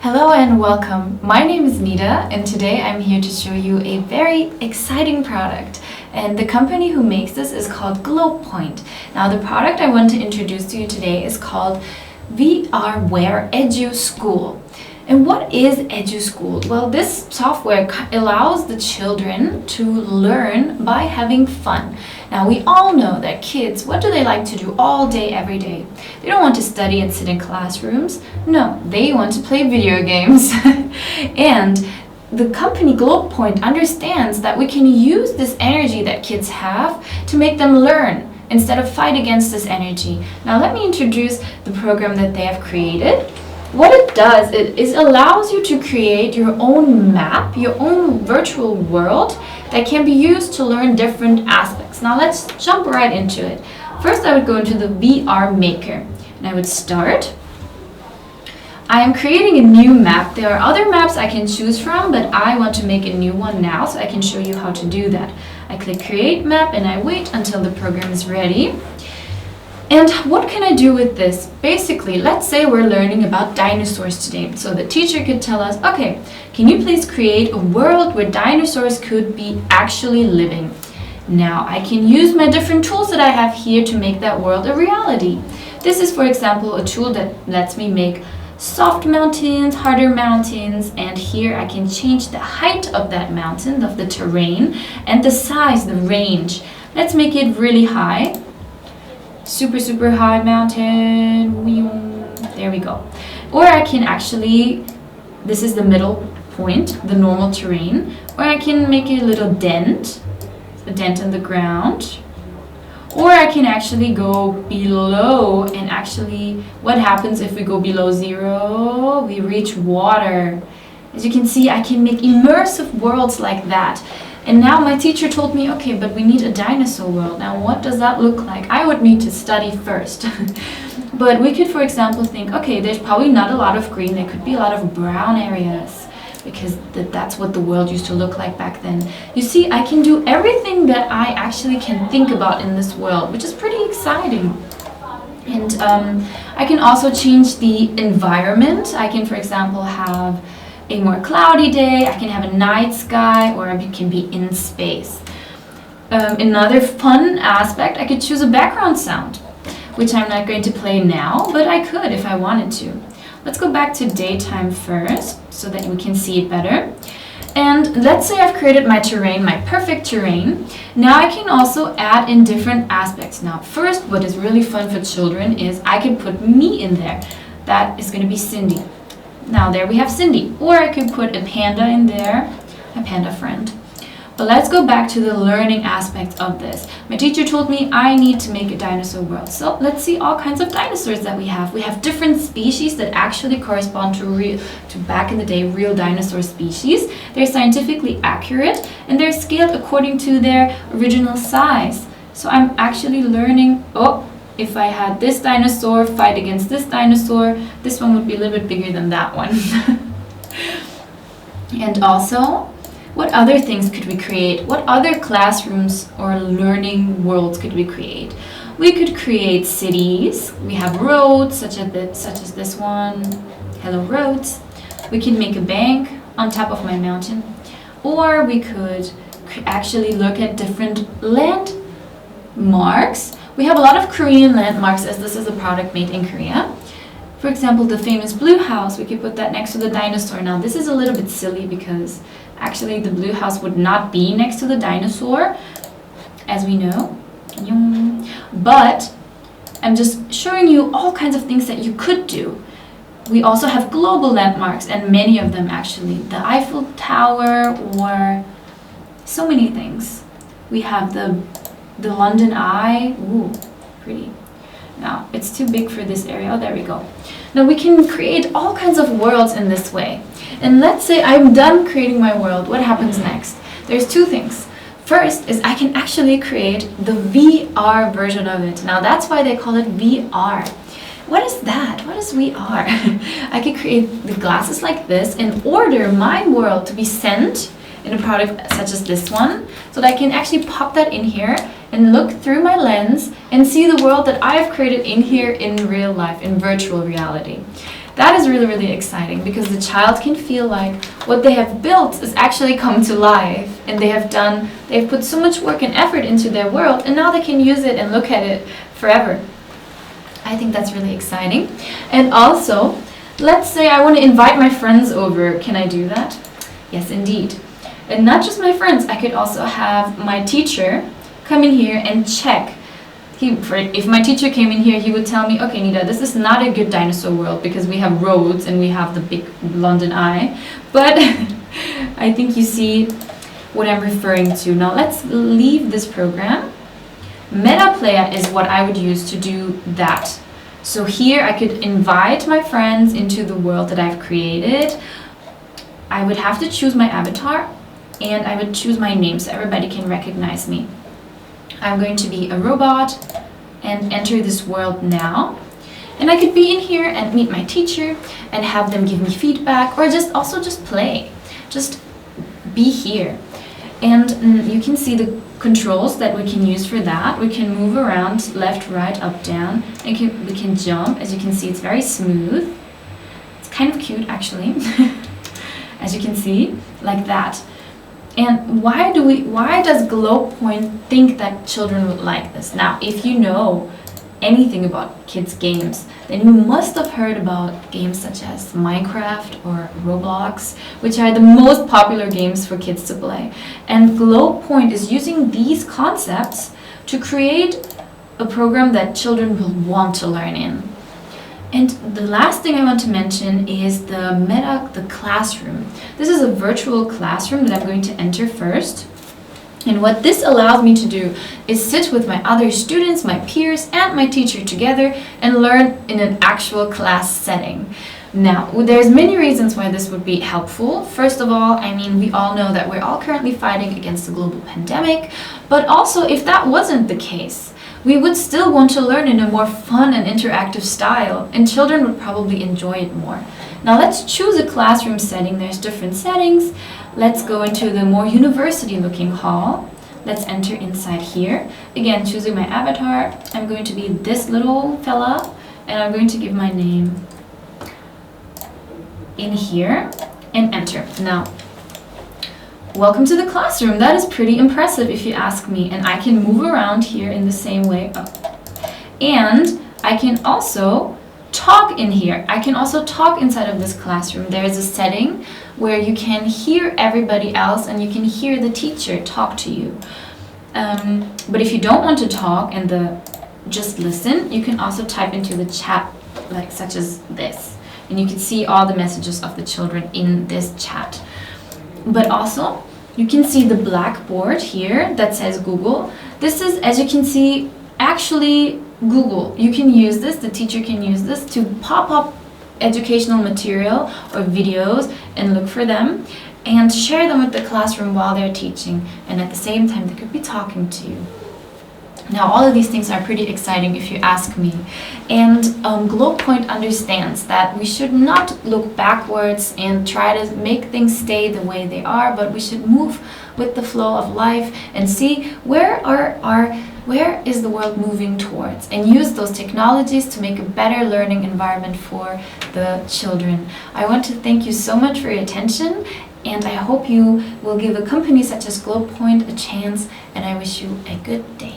Hello and welcome. My name is Nita and today I'm here to show you a very exciting product. And the company who makes this is called Glowpoint. Now the product I want to introduce to you today is called VR Wear Edu School. And what is Edu School? Well, this software allows the children to learn by having fun. Now we all know that kids, what do they like to do all day, every day? They don't want to study and sit in classrooms. No, they want to play video games. And the company Glowpoint understands that we can use this energy that kids have to make them learn instead of fight against this energy. Now let me introduce the program that they have created. What it does is allows you to create your own map, your own virtual world that can be used to learn different aspects. Now let's jump right into it. First, I would go into the VR Maker and I would start. I am creating a new map. There are other maps I can choose from, but I want to make a new one now so I can show you how to do that. I click Create Map and I wait until the program is ready. And what can I do with this? Basically, let's say we're learning about dinosaurs today. So the teacher could tell us, okay, can you please create a world where dinosaurs could be actually living? Now I can use my different tools that I have here to make that world a reality. This is, for example, a tool that lets me make soft mountains, harder mountains, and here I can change the height of that mountain, of the terrain, and the size, the range. Let's make it really high. Super high mountain. There we go. Or I can actually, this is the middle point, the normal terrain, or I can make a little dent, a dent in the ground. Or I can actually go below, and actually what happens if we go below zero? We reach water. As you can see, I can make immersive worlds like that. And now my teacher told me, okay, but we need a dinosaur world. Now what does that look like? I would need to study first. But we could, for example, think, okay, there's probably not a lot of green. There could be a lot of brown areas because that's what the world used to look like back then. You see, I can do everything that I actually can think about in this world, which is pretty exciting. And I can also change the environment. I can, for example, have a more cloudy day, I can have a night sky, or I can be in space. Another fun aspect, I could choose a background sound, which I'm not going to play now, but I could if I wanted to. Let's go back to daytime first, so that we can see it better. And let's say I've created my terrain, my perfect terrain. Now I can also add in different aspects. Now first, what is really fun for children is I can put me in there. That is going to be Cindy. Now there we have Cindy, or I could put a panda in there, a panda friend. But let's go back to the learning aspect of this. My teacher told me I need to make a dinosaur world. So let's see all kinds of dinosaurs that we have. We have different species that actually correspond to back in the day real dinosaur species. They're scientifically accurate and they're scaled according to their original size. So I'm actually learning, oh, if I had this dinosaur fight against this dinosaur, this one would be a little bit bigger than that one. And also, what other things could we create? What other classrooms or learning worlds could we create? We could create cities. We have roads, such as this one. Hello, roads. We can make a bank on top of my mountain. Or we could actually look at different landmarks. We have a lot of Korean landmarks, as this is a product made in Korea. For example, the famous blue house, we could put that next to the dinosaur. Now this is a little bit silly because actually the blue house would not be next to the dinosaur, as we know. But I'm just showing you all kinds of things that you could do. We also have global landmarks, and many of them actually. The Eiffel Tower, or so many things. We have the London Eye. Ooh, pretty. Now, it's too big for this area. Oh, there we go. Now, we can create all kinds of worlds in this way. And let's say I'm done creating my world. What happens next? There's two things. First is I can actually create the VR version of it. Now, that's why they call it VR. What is that? What is VR? I could create the glasses like this and order my world to be sent in a product such as this one, so that I can actually pop that in here and look through my lens and see the world that I've created in here in real life, in virtual reality. that is really, really exciting because the child can feel like what they have built is actually come to life, and they've put so much work and effort into their world, and now they can use it and look at it forever. I think that's really exciting. And also, let's say I want to invite my friends over. Can I do that? Yes, indeed. And not just my friends, I could also have my teacher come in here and check. If my teacher came in here, he would tell me, okay, Nida, this is not a good dinosaur world because we have roads and we have the big London Eye. But I think you see what I'm referring to. Now let's leave this program. Meta Player is what I would use to do that. So here I could invite my friends into the world that I've created. I would have to choose my avatar, and I would choose my name so everybody can recognize me. I'm going to be a robot and enter this world now. And I could be in here and meet my teacher and have them give me feedback, or just play. Just be here. And you can see the controls that we can use for that. We can move around left, right, up, down. And we can jump. As you can see, it's very smooth. It's kind of cute, actually. As you can see, like that. And why does Glowpoint think that children would like this? Now, if you know anything about kids' games, then you must have heard about games such as Minecraft or Roblox, which are the most popular games for kids to play. And Glowpoint is using these concepts to create a program that children will want to learn in. And the last thing I want to mention is the classroom. This is a virtual classroom that I'm going to enter first. And what this allows me to do is sit with my other students, my peers, and my teacher together and learn in an actual class setting. Now, there's many reasons why this would be helpful. First of all, I mean, we all know that we're all currently fighting against the global pandemic, but also if that wasn't the case, we would still want to learn in a more fun and interactive style, and children would probably enjoy it more. Now let's choose a classroom setting. There's different settings. Let's go into the more university-looking hall. Let's enter inside here. Again, choosing my avatar. I'm going to be this little fella, and I'm going to give my name in here and enter. Now, welcome to the classroom. That is pretty impressive if you ask me, and I can move around here in the same way up. And I can also talk in here. I can also talk inside of this classroom. There is a setting where you can hear everybody else and you can hear the teacher talk to you. But if you don't want to talk and just listen, you can also type into the chat, like such as this. And you can see all the messages of the children in this chat. But also, you can see the blackboard here that says Google. This is, as you can see, actually Google. You can use this, the teacher can use this to pop up educational material or videos and look for them and share them with the classroom while they're teaching. And at the same time, they could be talking to you. Now, all of these things are pretty exciting if you ask me. And Glowpoint understands that we should not look backwards and try to make things stay the way they are, but we should move with the flow of life and see where is the world moving towards, and use those technologies to make a better learning environment for the children. I want to thank you so much for your attention, and I hope you will give a company such as Glowpoint a chance, and I wish you a good day.